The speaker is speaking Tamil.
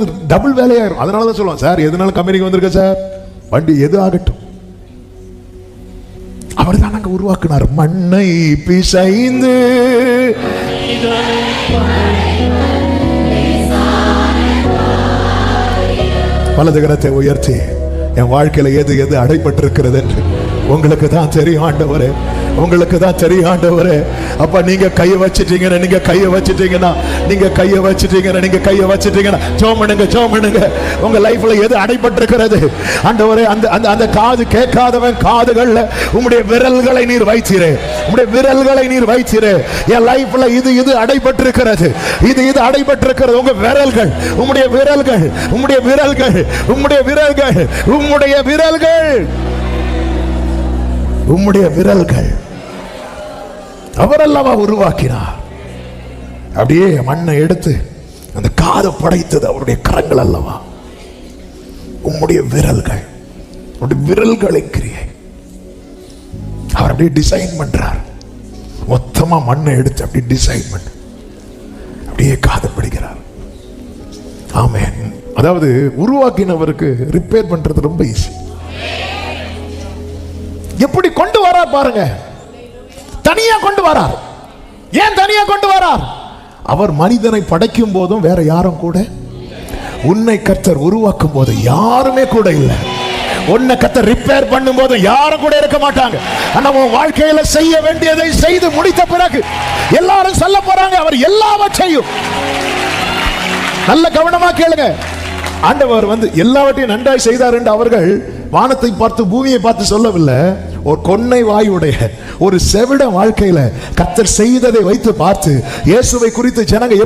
நமக்கு டபுள் வேலையாயிரும். அதனாலதான் சொல்லுவோம், சார் எதனால கம்பெனிக்கு வந்திருக்க சார், வண்டி எது ஆகட்டும். அவர் தான் அங்க உருவாக்குனார். மண்ணை பிசைந்து வலது கரத்தை உயர்த்தி, என் வாழ்க்கையில எது எது அடைபட்டிருக்கிறது என்று உங்களுக்கு தான் தெரியும் ஆண்டவரே, உங்களுக்கு தான் தெரியும் ஆண்டவரே. அப்ப நீங்க கையை வச்சிட்டீங்கன்னா, நீங்க கையை வச்சிட்டீங்கன்னா, நீங்க கையை வச்சிட்டீங்கன்னா, நீங்க கையை வச்சிட்டீங்கன்னா ஜெபம் பண்ணுங்க, ஜெபம் பண்ணுங்க. உங்க லைஃப்ல எது அடைபட்டிருக்கிறது ஆண்டவரே, அந்த அந்த அந்த காது கேட்காதவன் காதுகள்ல உம்முடைய விரல்களை நீர் வைத்தீரே, உம்முடைய விரல்களை நீர் வைத்தீரே. என் லைஃப்ல இது இது அடைபட்டிருக்கிறது, இது இது அடைபட்டிருக்கிறது. உங்க விரல்கள், உம்முடைய விரல்கள், உம்முடைய விரல்கள், உம்முடைய விரல்கள், உம்முடைய விரல்கள், உம்முடைய விரல்கள். அவரல்லவா உருவாக்கினார். அப்படியே மண்ணை எடுத்து அந்த காதை படைத்தது அவருடைய கரங்கள் அல்லவா. உம்முடைய விரல்கள், உம்முடைய விரல்களை கிரியை அவர் அப்படியே டிசைன் பண்றார். மொத்தமா மண்ணை எடுத்து அப்படியே டிசைன் பண்ண அப்படியே காதை பிடிக்கிறார். ஆமென். அதாவது உருவாக்கினவருக்கு ரிப்பேர் பண்றது ரொம்ப ஈஸி. எப்படி கொண்டு வரார் பாருங்க, தனியா கொண்டு வரார். ஏன் தனியா கொண்டு வரார்? அவர் மனிதனை படைக்கும் போதும் வேற யாரும் கூட, உன்னை கர்த்தர் உருவாக்கும் போது யாருமே கூட இல்லை. உன்னை கர்த்தர் ரிப்பேர் பண்ணும் போது யாரும் கூட இருக்க மாட்டாங்க. ஆனா உன் வாழ்க்கையில செய்ய வேண்டியதை செய்து முடித்த பிறகு எல்லாரும் சொல்ல போறாங்க, அவர் எல்லாவற்றையும். நல்ல கவனமா கேளுங்க. ஆண்டவர் எல்லாவற்றையும் நன்றாய் செய்தார் என்று அவர்கள் வானத்தை பார்த்து பூமியை பார்த்து சொல்லவில்லை. ஒரு கொன்னை வாயுடைய ஒரு செவிட வாழ்க்கையில கர்த்தர் செய்ததை வைத்து பார்த்து இயேசுவை குறித்து ஜனங்க